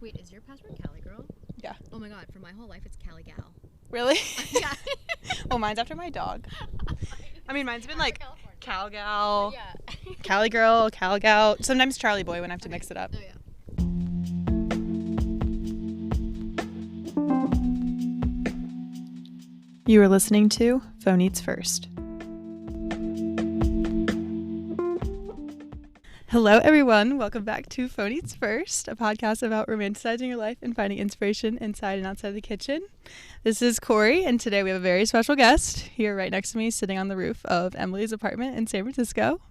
Wait, is your password Cali Girl? Yeah. Oh my god, for my whole life it's Cali Gal. Really? Yeah. Well, mine's after my dog. I mean, mine's been like Cal Gal, Yeah. Cali Girl, Cal Gal. Sometimes Charlie Boy when I have to mix it up. Oh yeah. You are listening to Phone Eats First. Hello, everyone. Welcome back to Phone Eats First, a podcast about romanticizing your life and finding inspiration inside and outside the kitchen. This is Corey, and today we have a very special guest here right next to me, sitting on the roof of Emily's apartment in San Francisco.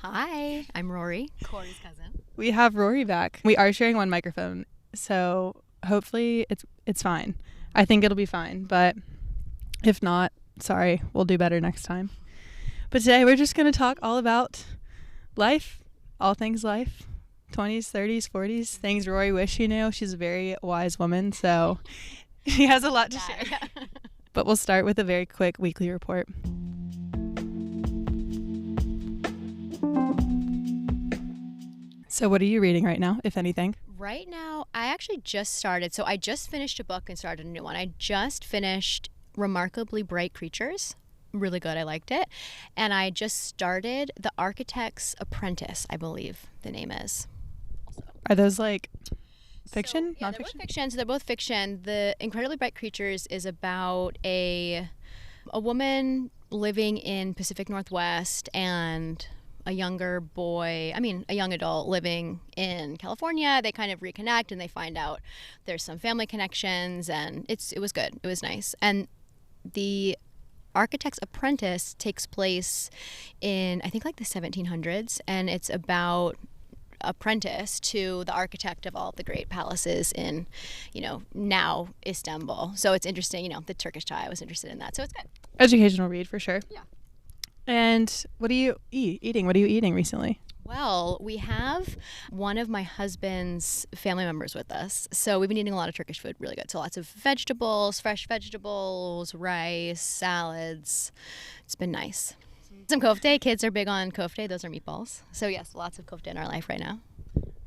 Hi, I'm Rory, Corey's cousin. We have Rory back. We are sharing one microphone, so hopefully it's fine. I think it'll be fine, but if not, sorry, we'll do better next time. But today we're just going to talk all about life. All things life, 20s, 30s, 40s, things Rory wish she knew. She's a very wise woman, so she has a lot to share. But we'll start with a very quick weekly report. So what are you reading right now, if anything? Right now, I actually just started. So I just finished a book and started a new one. I just finished Remarkably Bright Creatures. Really good. I liked it. And I just started The Architect's Apprentice, I believe the name is. Are those like fiction? Yeah, Nonfiction? they're both fiction. So they're both fiction. The Incredibly Bright Creatures is about a woman living in Pacific Northwest and a younger boy, a young adult living in California. They kind of reconnect and they find out there's some family connections, and it was good. It was nice. And the Architect's Apprentice takes place in, I think, like the 1700s, and it's about apprentice to the architect of all the great palaces in, now Istanbul. So it's interesting, the Turkish tie, I was interested in that. So it's good. Educational read for sure. Yeah. And what are you eating? What are you eating recently? Well, we have one of my husband's family members with us. So we've been eating a lot of Turkish food, really good. So lots of vegetables, fresh vegetables, rice, salads. It's been nice. Some kofte. Kids are big on kofte. Those are meatballs. So yes, lots of kofte in our life right now.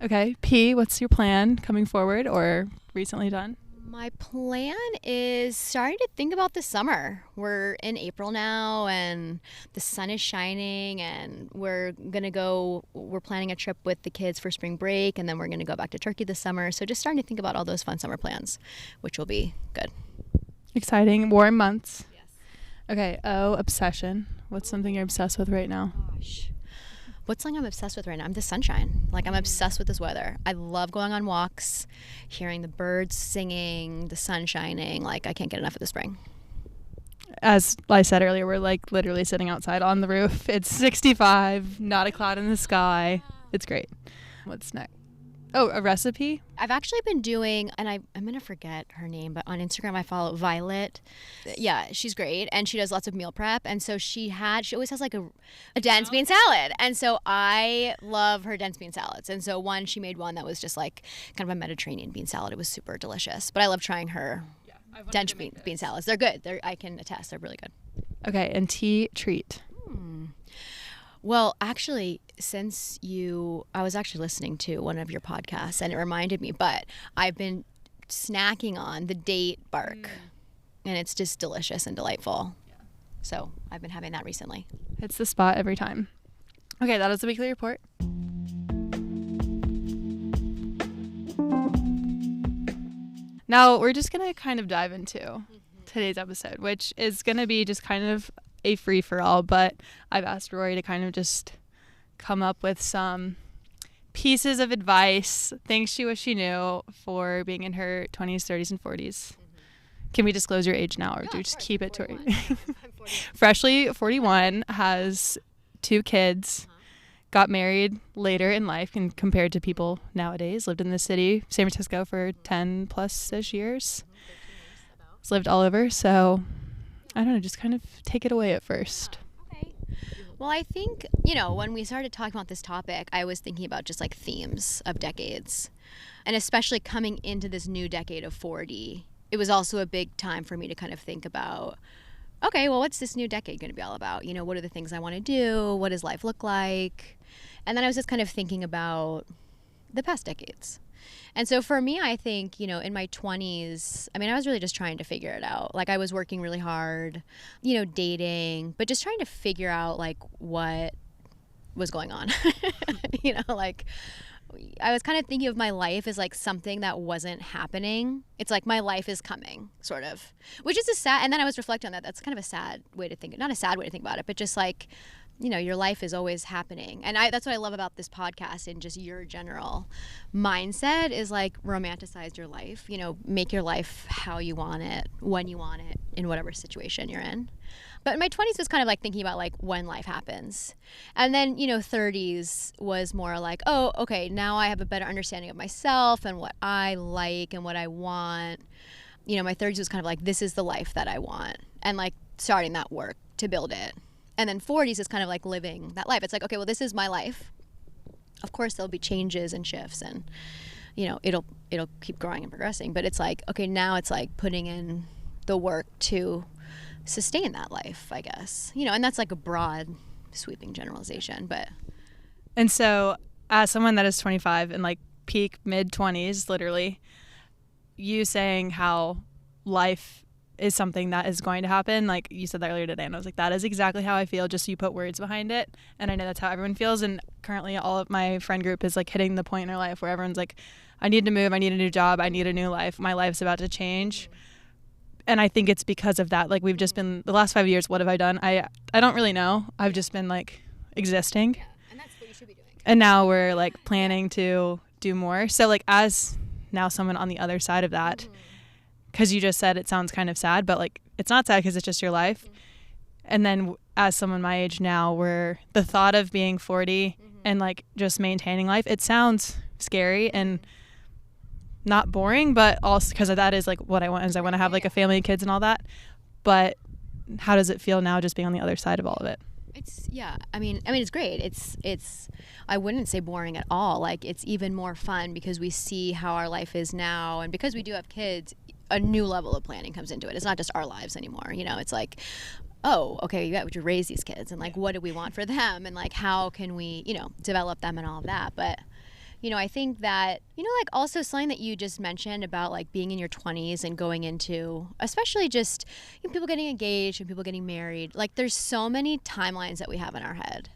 Okay. P, what's your plan coming forward or recently done? My plan is starting to think about the summer. We're in April now and the sun is shining, and we're planning a trip with the kids for spring break, and then we're going to go back to Turkey this summer. So just starting to think about all those fun summer plans, which will be good. Exciting. Warm months. Yes. Okay. Oh, obsession. What's something you're obsessed with right now? Gosh. What's something I'm obsessed with right now? I'm the sunshine. Like, I'm obsessed with this weather. I love going on walks, hearing the birds singing, the sun shining. Like, I can't get enough of the spring. As I said earlier, we're like literally sitting outside on the roof. It's 65, not a cloud in the sky. It's great. What's next? Oh, a recipe? I've actually been doing, and I'm going to forget her name, but on Instagram I follow Violet. Yeah, she's great, and she does lots of meal prep, and so she always has like a dense bean salad, and so I love her dense bean salads, and so she made one that was just like kind of a Mediterranean bean salad. It was super delicious, but I love trying her dense bean salads. They're good. I can attest. They're really good. Okay, and tea treat. Well, actually, I was actually listening to one of your podcasts and it reminded me, but I've been snacking on the date bark and it's just delicious and delightful. Yeah. So I've been having that recently. Hits the spot every time. Okay, that is the weekly report. Now we're just going to kind of dive into today's episode, which is going to be just kind of a free-for-all, but I've asked Rory to kind of just come up with some pieces of advice, things she wish she knew for being in her 20s, 30s, and 40s. Can we disclose your age now, or do you just keep it to freshly 41, has 2 kids, got married later in life and compared to people nowadays, lived in the city, San Francisco for 10 plus-ish years, has lived all over, so I don't know, just kind of take it away at first. Okay. Well, I think, when we started talking about this topic, I was thinking about just like themes of decades. And especially coming into this new decade of 40, it was also a big time for me to kind of think about, okay, well, what's this new decade going to be all about? What are the things I want to do? What does life look like? And then I was just kind of thinking about the past decades. And so for me, I think, in my 20s, I mean, I was really just trying to figure it out. Like, I was working really hard, dating, but just trying to figure out, like, what was going on. Like, I was kind of thinking of my life as like something that wasn't happening. It's like my life is coming, sort of, which is and then I was reflecting on that. That's kind of a sad way to think, not a sad way to think about it, but just like, your life is always happening. And that's what I love about this podcast and just your general mindset is like romanticize your life, make your life how you want it, when you want it, in whatever situation you're in. But in my 20s was kind of like thinking about like when life happens. And then, 30s was more like, oh, okay, now I have a better understanding of myself and what I like and what I want. My 30s was kind of like, this is the life that I want. And like starting that work to build it. And then 40s is kind of like living that life. It's like, okay, well, this is my life. Of course, there'll be changes and shifts and, it'll keep growing and progressing. But it's like, okay, now it's like putting in the work to sustain that life, I guess. And that's like a broad, sweeping generalization. But and so as someone that is 25 and like peak mid-20s, literally, you saying how life is something that is going to happen, like you said that earlier today, and I was like, that is exactly how I feel, just so you put words behind it. And I know that's how everyone feels, and currently all of my friend group is like hitting the point in their life where everyone's like, I need to move, I need a new job, I need a new life, my life's about to change. And I think it's because of that. Like, we've just been, the last 5 years, what have I done? I don't really know. I've just been like existing. Yeah, and that's what you should be doing. And now we're like planning to do more. So like, as now someone on the other side of that, because you just said it sounds kind of sad, but like it's not sad because it's just your life. And then as someone my age now, where the thought of being 40 and like just maintaining life, it sounds scary and not boring, but also because that is like what I want, is I want to have like a family and kids and all that. But how does it feel now just being on the other side of all of it? I mean it's great. It's I wouldn't say boring at all. Like, it's even more fun because we see how our life is now, and because we do have kids, a new level of planning comes into it. It's not just our lives anymore. It's like, oh, okay, you got to raise these kids, and like, what do we want for them, and like, how can we, develop them and all of that. But I think that, like, also something that you just mentioned about like being in your 20s and going into, especially just people getting engaged and people getting married, like, there's so many timelines that we have in our head,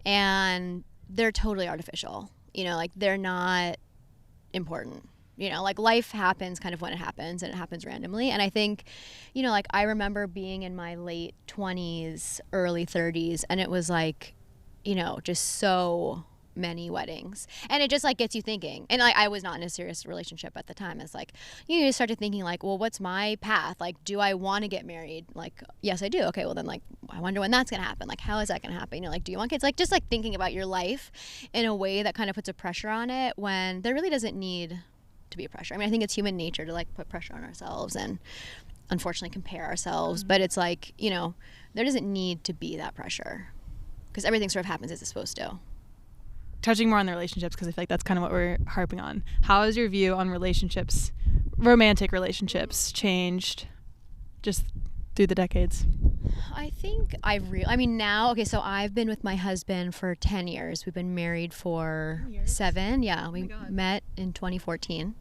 and they're totally artificial. Like, they're not important. Like, life happens kind of when it happens, and it happens randomly. And I think, like, I remember being in my late 20s, early 30s, and it was like, just so many weddings, and it just like gets you thinking. And like, I was not in a serious relationship at the time. It's like you started thinking like, well, what's my path? Like, do I want to get married? Like, yes, I do. Okay, well then, like, I wonder when that's gonna happen. Like, how is that gonna happen? Like, do you want kids? Like, just like thinking about your life in a way that kind of puts a pressure on it when there really doesn't need to be a pressure. I mean, I think it's human nature to like put pressure on ourselves and unfortunately compare ourselves, but it's like, there doesn't need to be that pressure because everything sort of happens as it's supposed to. Touching more on the relationships, because I feel like that's kind of what we're harping on. How has your view on relationships, romantic relationships, changed just through the decades? I think now, okay, so I've been with my husband for 10 years. We've been married for 7. Yeah, we met in 2014.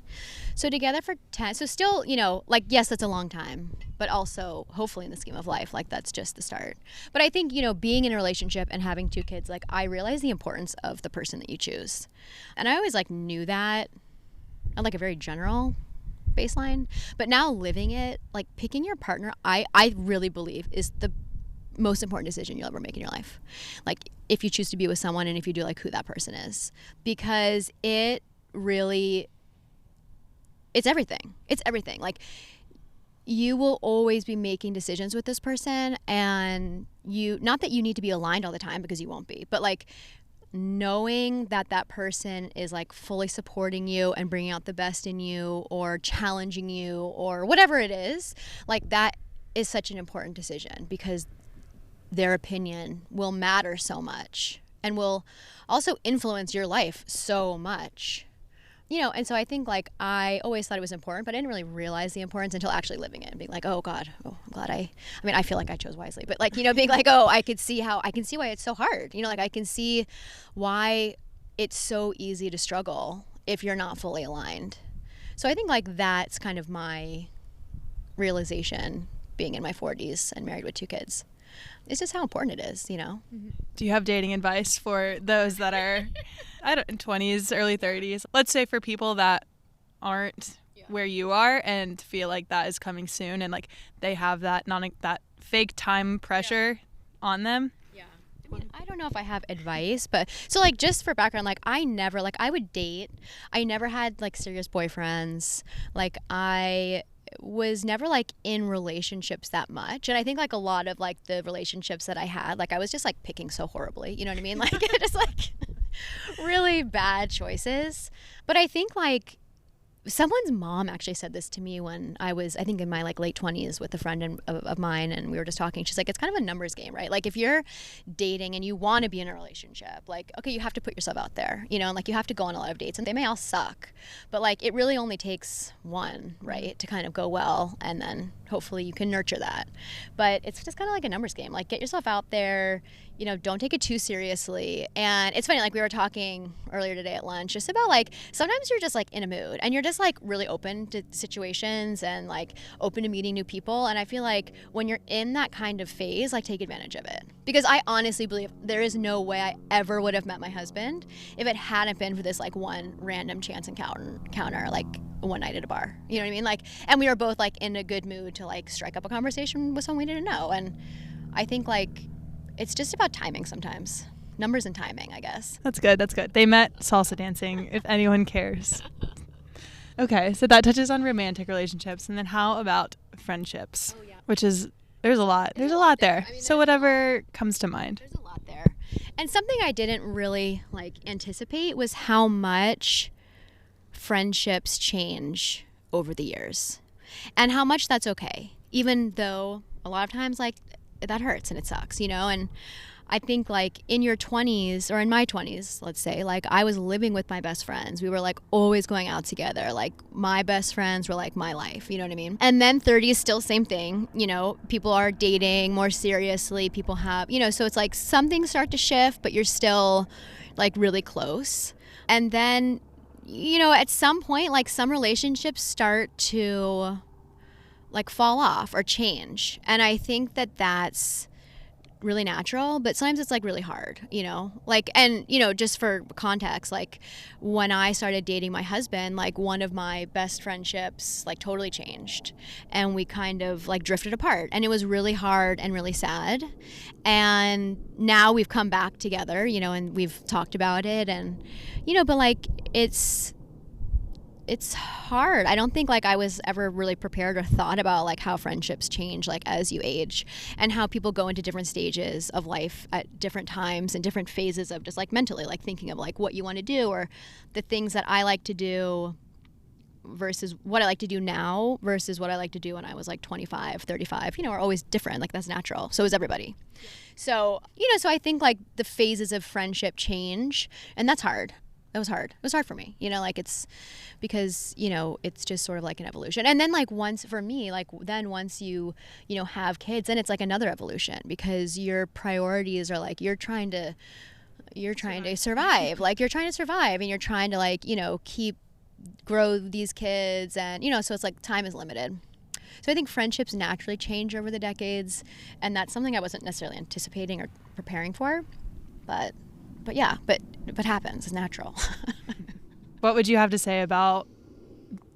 So together for 10. So still, like, yes, that's a long time, but also hopefully in the scheme of life, like, that's just the start. But I think, being in a relationship and having 2 kids, like, I realize the importance of the person that you choose. And I always like knew that on like a very general baseline, but now living it, like, picking your partner, I really believe is the most important decision you'll ever make in your life. Like, if you choose to be with someone, and if you do, like, who that person is, because it really, it's everything. Like, you will always be making decisions with this person, and not that you need to be aligned all the time, because you won't be, but like, knowing that that person is like fully supporting you and bringing out the best in you, or challenging you, or whatever it is, like, that is such an important decision, because their opinion will matter so much and will also influence your life so much. And so I think, like, I always thought it was important, but I didn't really realize the importance until actually living it and being like, oh God, I'm glad I feel like I chose wisely, but like, being like, oh, I can see why it's so hard. Like, I can see why it's so easy to struggle if you're not fully aligned. So I think like that's kind of my realization being in my 40s and married with 2 kids. It's just how important it is, you know? Do you have dating advice for those that are in 20s, early 30s? Let's say for people that aren't where you are and feel like that is coming soon, and like they have that that fake time pressure on them. Yeah. I mean, I don't know if I have advice, but so like just for background, like I would date. I never had like serious boyfriends. Like I was never like in relationships that much, and I think like a lot of like the relationships that I had, like I was just like picking so horribly, you know what I mean? Like just like really bad choices. But I think like someone's mom actually said this to me when I was, I think, in my like late 20s with a friend of mine, and we were just talking. She's like, it's kind of a numbers game, right? Like if you're dating and you want to be in a relationship, like, okay, you have to put yourself out there, you know, and like you have to go on a lot of dates, and they may all suck, but like it really only takes one, right, to kind of go well, and then hopefully you can nurture that. But it's just kind of like a numbers game. Like get yourself out there, you know, don't take it too seriously. And it's funny, like we were talking earlier today at lunch just about like sometimes you're just like in a mood and you're just like really open to situations and like open to meeting new people. And I feel like when you're in that kind of phase, like take advantage of it. Because I honestly believe there is no way I ever would have met my husband if it hadn't been for this like one random chance encounter like one night at a bar. You know what I mean? Like, and we were both like in a good mood to like strike up a conversation with someone we didn't know. And I think like it's just about timing sometimes. Numbers and timing, I guess. That's good. That's good. They met salsa dancing, if anyone cares. Okay, so that touches on romantic relationships. And then how about friendships? Oh, yeah. Which is, there's a lot. There's a lot there. I mean, so whatever comes to mind. There's a lot there. And something I didn't really like anticipate was how much friendships change over the years. And how much that's okay. Even though a lot of times like that hurts and it sucks, you know? And I think like in your 20s or in my 20s, let's say, like I was living with my best friends. We were like always going out together. Like my best friends were like my life, you know what I mean? And then 30s, still same thing, you know, people are dating more seriously. People have, you know, so it's like some things start to shift, but you're still like really close. And then, you know, at some point, like some relationships start to like fall off or change. And I think that that's really natural, but sometimes it's like really hard, you know, like, and, you know, just for context, like when I started dating my husband, like one of my best friendships like totally changed and we kind of like drifted apart and it was really hard and really sad. And now we've come back together, you know, and we've talked about it and, you know, but like it's hard. I don't think like I was ever really prepared or thought about like how friendships change like as you age and how people go into different stages of life at different times and different phases of just like mentally like thinking of like what you want to do or the things that I like to do versus what I like to do now versus what I like to do when I was like 25, 35, you know, are always different. Like that's natural. So is everybody. Yeah. So, you know, so I think like the phases of friendship change and that's hard. It was hard. It was hard for me, you know, like it's because, you know, it's just sort of like an evolution. And then like once for me, like then once you know, have kids, then it's like another evolution because your priorities are like, you're trying to survive, like you're trying to survive and you're trying to like, you know, grow these kids and, you know, so it's like time is limited. So I think friendships naturally change over the decades and that's something I wasn't necessarily anticipating or preparing for, but yeah, but happens. It's natural. What would you have to say about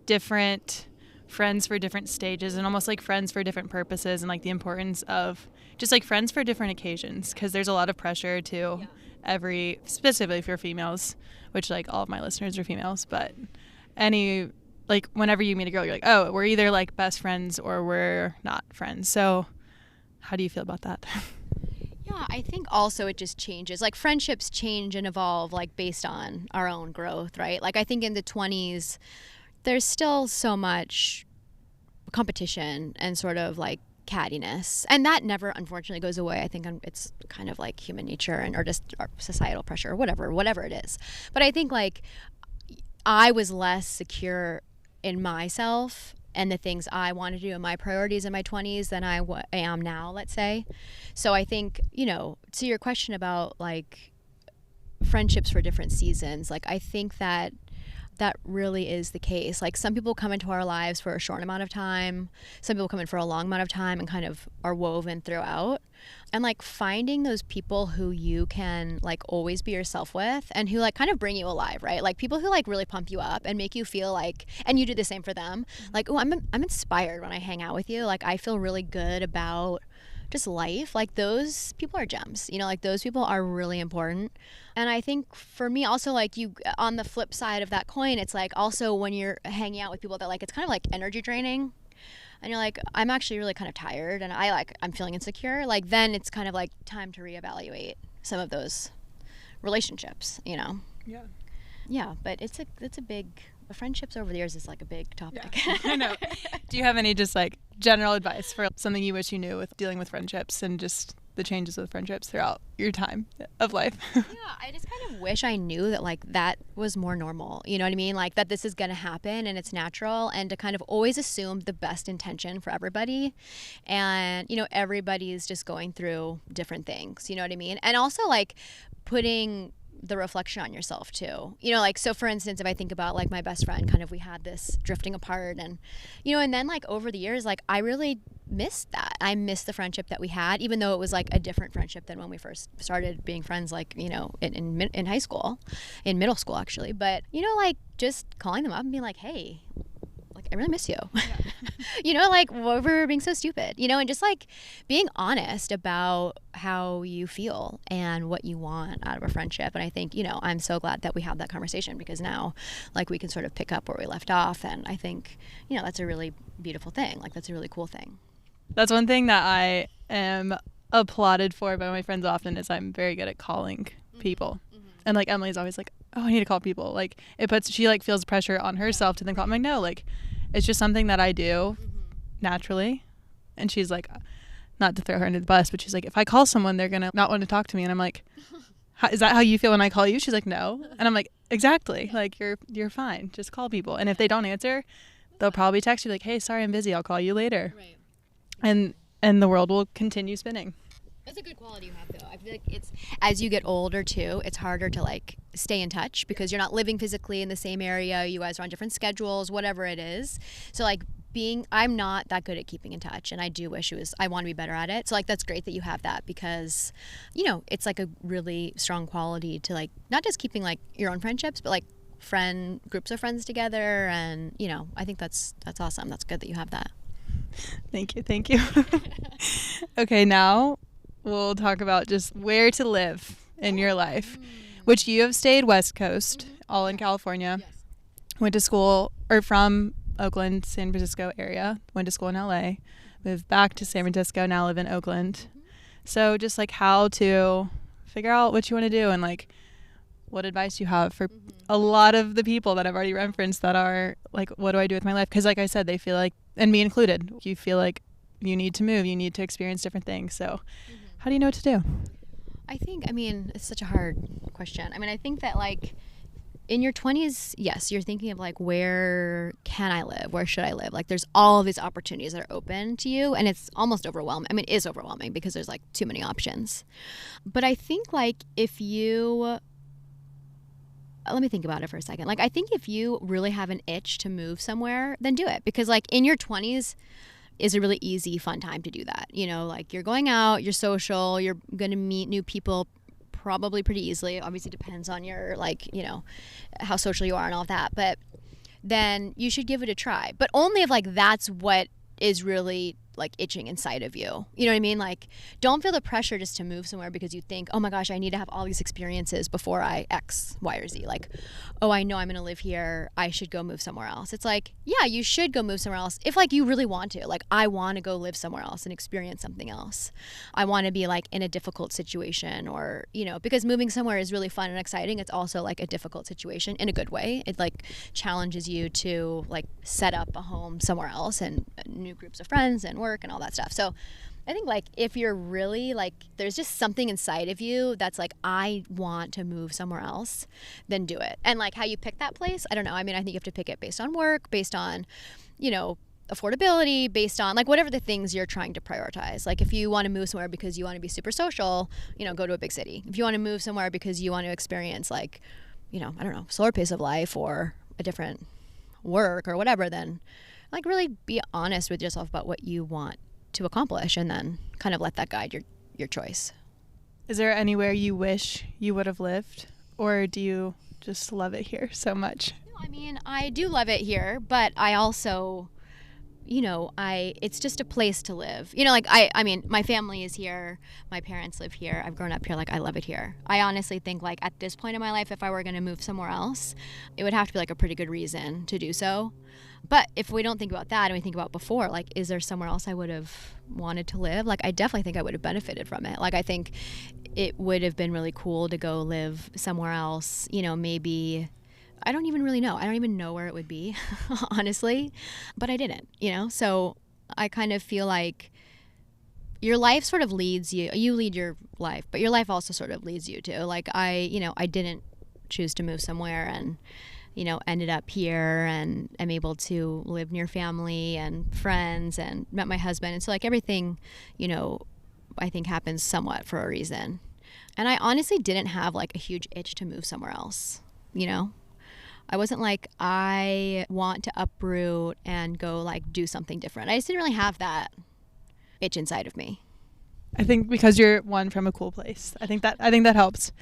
different friends for different stages and almost like friends for different purposes and like the importance of just like friends for different occasions? Because there's a lot of pressure to specifically for females, which like all of my listeners are females, but any like whenever you meet a girl, you're like, oh, we're either like best friends or we're not friends. So how do you feel about that? Yeah, I think also it just changes. Like friendships change and evolve like based on our own growth, right? Like I think in the 20s, there's still so much competition and sort of like cattiness. And that never unfortunately goes away. I think it's kind of like human nature and or just our societal pressure or whatever it is. But I think like I was less secure in myself and the things I want to do and my priorities in my 20s than I am now, let's say. So I think, you know, to your question about like friendships for different seasons, like I think that that really is the case. Like some people come into our lives for a short amount of time. Some people come in for a long amount of time and kind of are woven throughout. And like finding those people who you can like always be yourself with and who like kind of bring you alive, right? Like people who like really pump you up and make you feel like, and you do the same for them. Like, oh, I'm inspired when I hang out with you. Like I feel really good about just life. Like those people are gems, you know, like those people are really important. And I think for me also, like you, on the flip side of that coin, it's like also when you're hanging out with people that like, it's kind of like energy draining and you're like, I'm actually really kind of tired and I'm feeling insecure. Like then it's kind of like time to reevaluate some of those relationships, you know? Yeah. Yeah. But it's a big, friendships over the years is like a big topic. Yeah, I know. Do you have any just like general advice for something you wish you knew with dealing with friendships and just the changes with friendships throughout your time of life? Yeah, I just kind of wish I knew that like that was more normal. You know what I mean? Like that this is going to happen and it's natural, and to kind of always assume the best intention for everybody. And, you know, everybody's just going through different things, you know what I mean? And also like putting the reflection on yourself too, you know, like, so for instance, if I think about like my best friend, kind of, we had this drifting apart and, you know, and then like over the years, like I really missed that. I missed the friendship that we had, even though it was like a different friendship than when we first started being friends, like, you know, in high school, in middle school actually. But, you know, like just calling them up and being like, hey, like, I really miss you. Yeah. You know, like we're being so stupid, you know, and just like being honest about how you feel and what you want out of a friendship. And I think, you know, I'm so glad that we had that conversation, because now like we can sort of pick up where we left off. And I think, you know, that's a really beautiful thing. Like that's a really cool thing. That's one thing that I am applauded for by my friends often, is I'm very good at calling people. Mm-hmm. And like Emily's always like, oh, I need to call people. Like she like feels pressure on herself to then call. I'm like, no, like it's just something that I do naturally. And she's like, not to throw her under the bus, but she's like, if I call someone, they're gonna not want to talk to me. And I'm like, is that how you feel when I call you? She's like, no. And I'm like, exactly. Like you're fine. Just call people. And if they don't answer, they'll probably text you like, hey, sorry, I'm busy. I'll call you later. Right. And the world will continue spinning. That's a good quality you have, though. I feel like it's, as you get older too, it's harder to like stay in touch because you're not living physically in the same area. You guys are on different schedules, whatever it is. So like I'm not that good at keeping in touch, and I do wish I want to be better at it. So like that's great that you have that, because, you know, it's like a really strong quality to like not just keeping like your own friendships, but like groups of friends together. And, you know, I think that's awesome. That's good that you have that. Thank you. Okay, now we'll talk about just where to live in your life, which you have stayed West Coast, all in California. Yes. Went to school, or from Oakland, San Francisco area, went to school in LA, moved back to San Francisco, now live in Oakland. So just like how to figure out what you want to do, and like what advice you have for a lot of the people that I've already referenced that are like, what do I do with my life? Because like I said, they feel like, and me included, you feel like you need to move, you need to experience different things. So how do you know what to do? I mean, it's such a hard question. I mean, I think that like in your 20s, yes, you're thinking of like, where can I live? Where should I live? Like there's all of these opportunities that are open to you, and it's almost overwhelming. I mean, it is overwhelming because there's like too many options. But I think like let me think about it for a second. Like I think if you really have an itch to move somewhere, then do it. Because like in your 20s is a really easy, fun time to do that. You know, like you're going out, you're social, you're going to meet new people probably pretty easily. Obviously depends on your like, you know, how social you are and all of that. But then you should give it a try. But only if like that's what is really like itching inside of you. You know what I mean? Like don't feel the pressure just to move somewhere because you think, oh my gosh, I need to have all these experiences before I X, Y, or Z. Like, oh, I know I'm going to live here, I should go move somewhere else. It's like, yeah, you should go move somewhere else if like you really want to. Like I want to go live somewhere else and experience something else. I want to be like in a difficult situation, or, you know, because moving somewhere is really fun and exciting. It's also like a difficult situation in a good way. It like challenges you to like set up a home somewhere else and new groups of friends and work and all that stuff. So I think like if you're really like, there's just something inside of you that's like, I want to move somewhere else, then do it. And like how you pick that place, I don't know. I mean, I think you have to pick it based on work, based on, you know, affordability, based on like whatever the things you're trying to prioritize. Like if you want to move somewhere because you want to be super social, you know, go to a big city. If you want to move somewhere because you want to experience like, you know, I don't know, slower pace of life or a different work or whatever, then like really be honest with yourself about what you want to accomplish, and then kind of let that guide your choice. Is there anywhere you wish you would have lived, or do you just love it here so much? No, I mean, I do love it here, but I also, it's just a place to live. Like I mean, my family is here. My parents live here. I've grown up here. Like I love it here. I honestly think like at this point in my life, if I were going to move somewhere else, it would have to be like a pretty good reason to do so. But if we don't think about that and we think about before, like, is there somewhere else I would have wanted to live? Like, I definitely think I would have benefited from it. Like, I think it would have been really cool to go live somewhere else, maybe, I don't even really know. I don't even know where it would be, honestly, but I didn't, So I kind of feel like your life sort of leads you. You lead your life, but your life also sort of leads you too. Like, I didn't choose to move somewhere and ended up here and I'm able to live near family and friends and met my husband. And so like everything, I think happens somewhat for a reason. And I honestly didn't have like a huge itch to move somewhere else, I wasn't like, I want to uproot and go like do something different. I just didn't really have that itch inside of me. I think because you're from a cool place. I think that helps.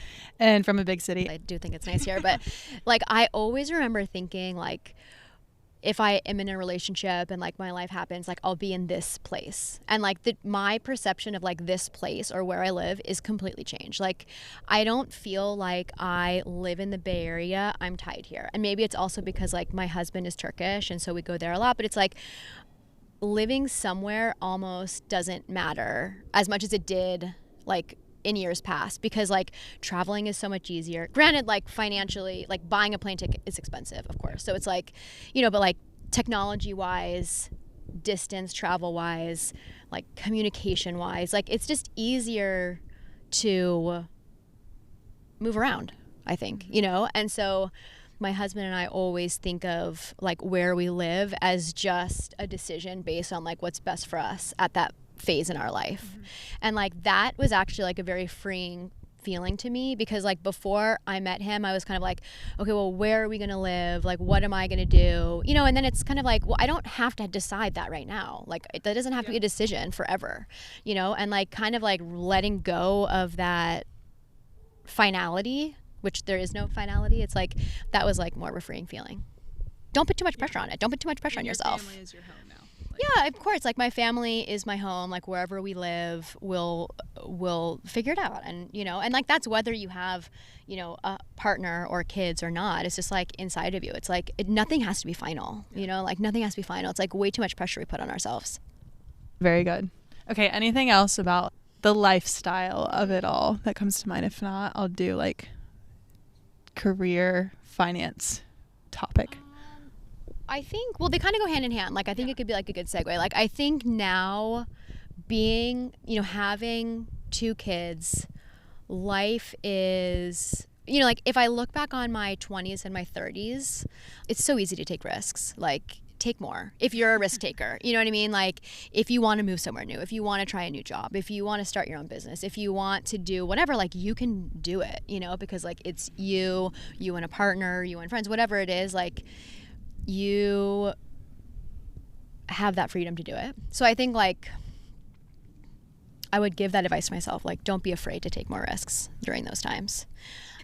And from a big city. I do think it's nice here, but like I always remember thinking like if I am in a relationship and like my life happens, like I'll be in this place. And like my perception of like this place or where I live is completely changed. Like I don't feel like I live in the Bay Area. I'm tied here. And maybe it's also because like my husband is Turkish and so we go there a lot, but it's like living somewhere almost doesn't matter as much as it did like in years past, because like traveling is so much easier. Granted, like financially, like buying a plane ticket is expensive, of course. So it's like, but like technology wise, distance travel wise, like communication wise, like it's just easier to move around, I think, and so my husband and I always think of like where we live as just a decision based on like what's best for us at that phase in our life. Mm-hmm. And like that was actually like a very freeing feeling to me, because like before I met him, I was kind of like, okay, well, where are we going to live? Like, what am I going to do? And then it's kind of like, well, I don't have to decide that right now. Like that doesn't have to be a decision forever, and like kind of like letting go of that finality, which there is no finality. It's like, that was like more of a freeing feeling. Don't put too much pressure on it. Don't put too much pressure on yourself. Your family is your home now. Yeah, of course. Like my family is my home. Like wherever we live, we'll figure it out. And, and like that's whether you have, a partner or kids or not. It's just like inside of you. It's like nothing has to be final, like nothing has to be final. It's like way too much pressure we put on ourselves. Very good. Okay. Anything else about the lifestyle of it all that comes to mind? If not, I'll do like career finance topic. I think, well, they kind of go hand in hand. Like, I think it could be like a good segue. Like, I think now being, having 2 kids, life is, like if I look back on my 20s and my 30s, it's so easy to take risks. Like, take more if you're a risk taker. You know what I mean? Like if you want to move somewhere new, if you want to try a new job, if you want to start your own business, if you want to do whatever, like you can do it, because like it's you and a partner, you and friends, whatever it is, like you have that freedom to do it. So I think like I would give that advice to myself, like don't be afraid to take more risks during those times.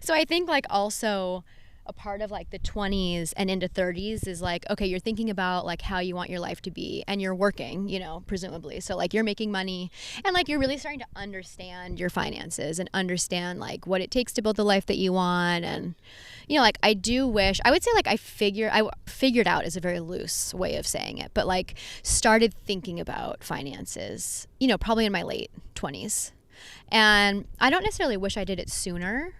So I think like also a part of like the 20s and into 30s is like, okay, you're thinking about like how you want your life to be and you're working, presumably. So like you're making money and like you're really starting to understand your finances and understand like what it takes to build the life that you want. And, like I do wish, I would say like I figured out is a very loose way of saying it, but like started thinking about finances, probably in my late 20s. And I don't necessarily wish I did it sooner.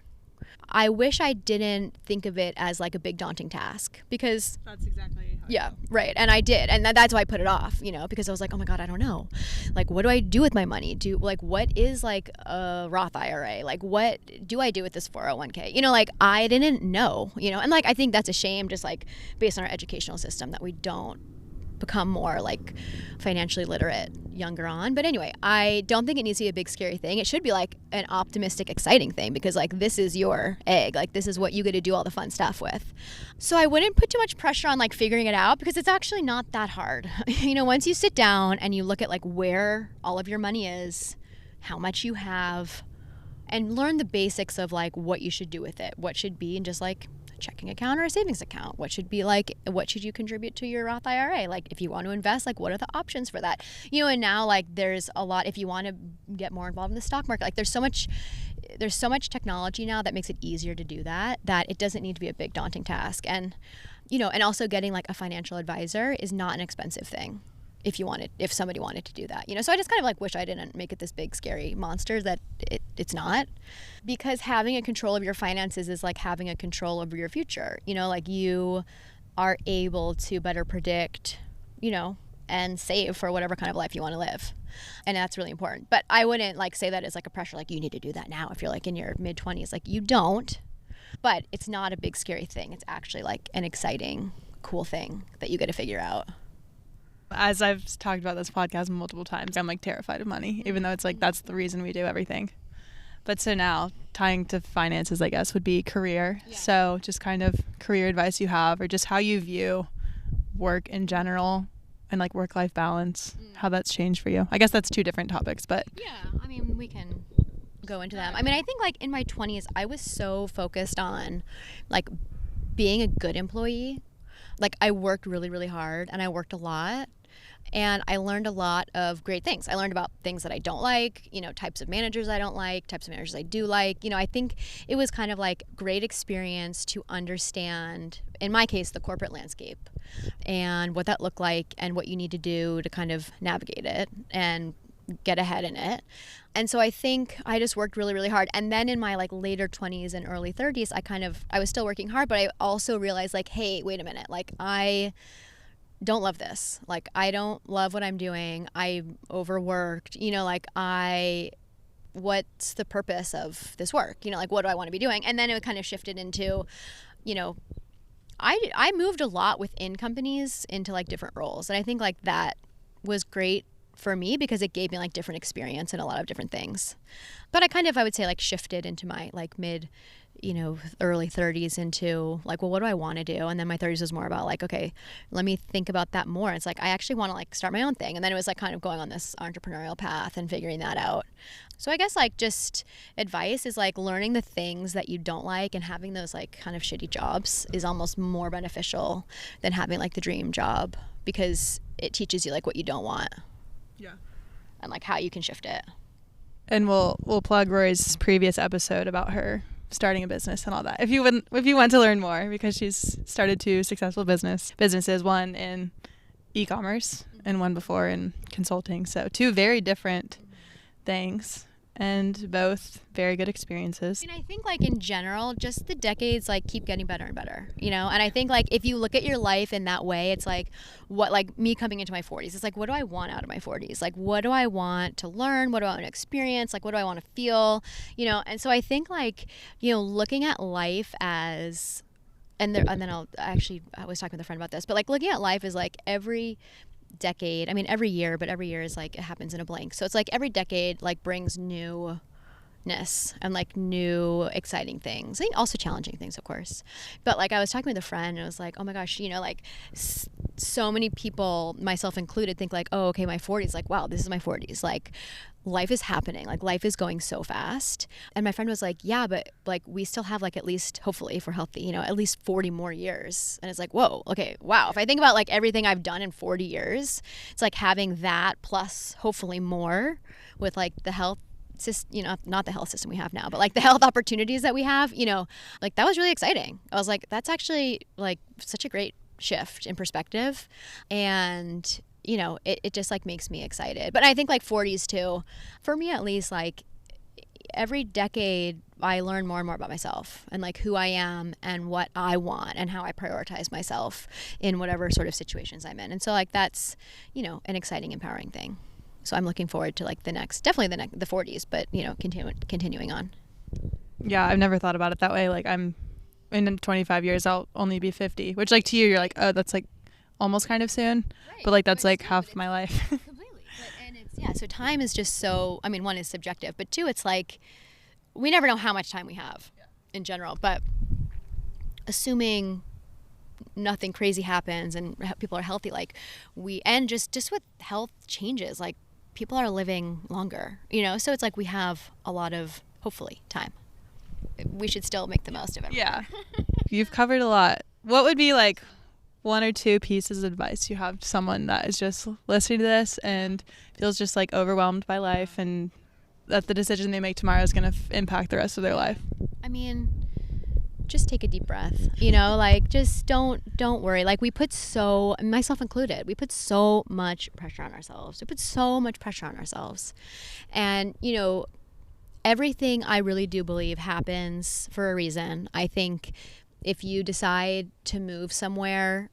I wish I didn't think of it as like a big daunting task, because that's exactly how yeah, right. And I did. And that's why I put it off, because I was like, oh my God, I don't know. Like, what do I do with my money? What is like a Roth IRA? Like, what do I do with this 401k? Like I didn't know, and like, I think that's a shame just like based on our educational system that we don't become more like financially literate younger on. But anyway, I don't think it needs to be a big scary thing. It should be like an optimistic, exciting thing, because like this is your egg. Like this is what you get to do all the fun stuff with. So I wouldn't put too much pressure on like figuring it out, because it's actually not that hard. You know, once you sit down and you look at like where all of your money is, how much you have, and learn the basics of like what you should do with it, what should be in just like a checking account or a savings account, what should be like, what should you contribute to your Roth IRA, like if you want to invest, like what are the options for that, you know. And now like there's a lot, if you want to get more involved in the stock market, like there's so much technology now that makes it easier to do that it doesn't need to be a big daunting task. And you know, and also getting like a financial advisor is not an expensive thing if somebody wanted to do that, you know. So I just kind of like wish I didn't make it this big scary monster that it's not, because having a control of your finances is like having a control over your future, you know. Like you are able to better predict, you know, and save for whatever kind of life you want to live, and that's really important. But I wouldn't like say that as like a pressure, like you need to do that now if you're like in your mid-20s. Like you don't, but it's not a big scary thing. It's actually like an exciting, cool thing that you get to figure out. As I've talked about this podcast multiple times, I'm like terrified of money, even though it's like that's the reason we do everything. But so now tying to finances, I guess, would be career. Yeah. So just kind of career advice you have, or just how you view work in general and like work-life balance, how that's changed for you. I guess that's two different topics, but yeah, I mean, we can go into them. I mean, I think like in my 20s, I was so focused on like being a good employee. Like I worked really, really hard, and I worked a lot. And I learned a lot of great things. I learned about things that I don't like, you know, types of managers I don't like, types of managers I do like. You know, I think it was kind of like great experience to understand, in my case, the corporate landscape and what that looked like and what you need to do to kind of navigate it and get ahead in it. And so I think I just worked really, really hard. And then in my like later 20s and early 30s, I was still working hard, but I also realized like, hey, wait a minute, like I don't love this. Like I don't love what I'm doing. I'm overworked, you know, like what's the purpose of this work? You know, like what do I want to be doing? And then it kind of shifted into, you know, I moved a lot within companies into like different roles. And I think like that was great for me because it gave me like different experience in a lot of different things. But I would say like shifted into my like mid, you know, early 30s into like, well, what do I want to do? And then my 30s was more about like, okay, let me think about that more. It's like, I actually want to like start my own thing. And then it was like kind of going on this entrepreneurial path and figuring that out. So I guess like just advice is like learning the things that you don't like, and having those like kind of shitty jobs is almost more beneficial than having like the dream job, because it teaches you like what you don't want. Yeah. And like how you can shift it. And we'll plug Rory's previous episode about her starting a business and all that. If you want to learn more, because she's started two successful businesses, one in e-commerce and one before in consulting. So two very different things, and both very good experiences. And I think like in general, just the decades like keep getting better and better, you know? And I think like if you look at your life in that way, it's like what, like me coming into my 40s, it's like, what do I want out of my 40s? Like, what do I want to learn? What do I want to experience? Like, what do I want to feel? You know? And so I think like, you know, looking at life as, I was talking with a friend about this, but like looking at life is like every decade, I mean every year, but every year is like it happens in a blank. So it's like every decade like brings newness and like new exciting things. I think also challenging things, of course. But like I was talking with a friend and I was like, oh my gosh, you know, like so many people, myself included, think like, oh, okay, my 40s, like, wow, this is my 40s. Like life is happening, like life is going so fast. And my friend was like, yeah, but like we still have like at least, hopefully if we're healthy, you know, at least 40 more years. And it's like, whoa, okay, wow. If I think about like everything I've done in 40 years, it's like having that plus hopefully more with like the health system, you know, not the health system we have now, but like the health opportunities that we have, you know, like that was really exciting. I was like, that's actually like such a great shift in perspective. And you know, it just like makes me excited. But I think like 40s too, for me at least, like every decade I learn more and more about myself and like who I am and what I want and how I prioritize myself in whatever sort of situations I'm in. And so like that's, you know, an exciting, empowering thing. So I'm looking forward to like the 40s, but you know, continuing on. Yeah, I've never thought about it that way. Like I'm in 25 years, I'll only be 50, which like to you, you're like, oh, that's like almost kind of soon, Right. but like that's But like still, half it's my life. completely. And it's, yeah, so time is just so, I mean, one is subjective, but two, it's like we never know how much time we have in general. But assuming nothing crazy happens and people are healthy, like and just with health changes, like people are living longer, so it's like we have a lot of, hopefully, time. We should still make the most of it. Yeah. You've covered a lot. What would be like one or two pieces of advice you have to someone that is just listening to this and feels just like overwhelmed by life and that the decision they make tomorrow is going to impact the rest of their life? I mean, just take a deep breath, like just don't worry. Like we put myself included, we put so much pressure on ourselves. And, everything I really do believe happens for a reason. I think if you decide to move somewhere,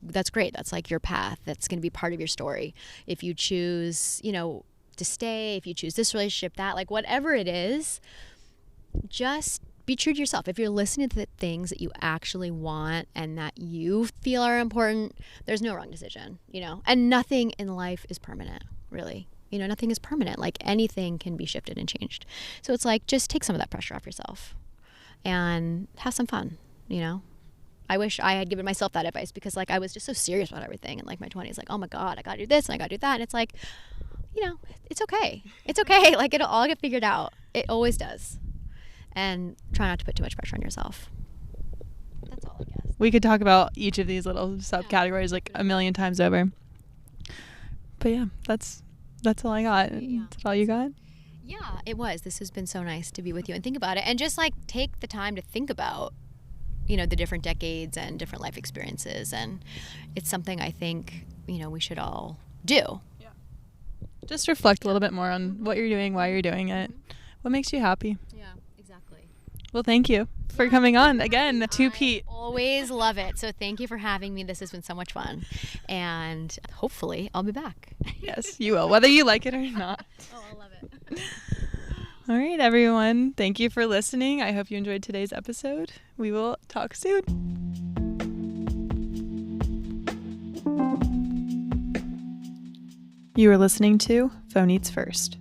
that's great. That's like your path. That's going to be part of your story. If you choose, to stay, if you choose this relationship, that, like whatever it is, just be true to yourself. If you're listening to the things that you actually want and that you feel are important, there's no wrong decision, and nothing in life is permanent, really. Nothing is permanent. Like anything can be shifted and changed. So it's like, just take some of that pressure off yourself and have some fun, I wish I had given myself that advice because like I was just so serious about everything in like my 20s, like, oh my God, I gotta do this and I gotta do that. And it's like, it's okay. It's okay. Like it'll all get figured out. It always does. And try not to put too much pressure on yourself. That's all, I guess. We could talk about each of these little subcategories like a million times over. But yeah, that's all I got. Yeah. That's all you got? Yeah, it was. This has been so nice to be with you and think about it. And just like take the time to think about, the different decades and different life experiences. And it's something I think, we should all do. Yeah. Just reflect a little bit more on what you're doing, why you're doing it, what makes you happy. Yeah, exactly. Well, thank you for coming on again to Pete. Always love it. So thank you for having me. This has been so much fun. And hopefully I'll be back. Yes, you will, whether you like it or not. Oh, I love it. All right, everyone. Thank you for listening. I hope you enjoyed today's episode. We will talk soon. You are listening to Phone Eats First.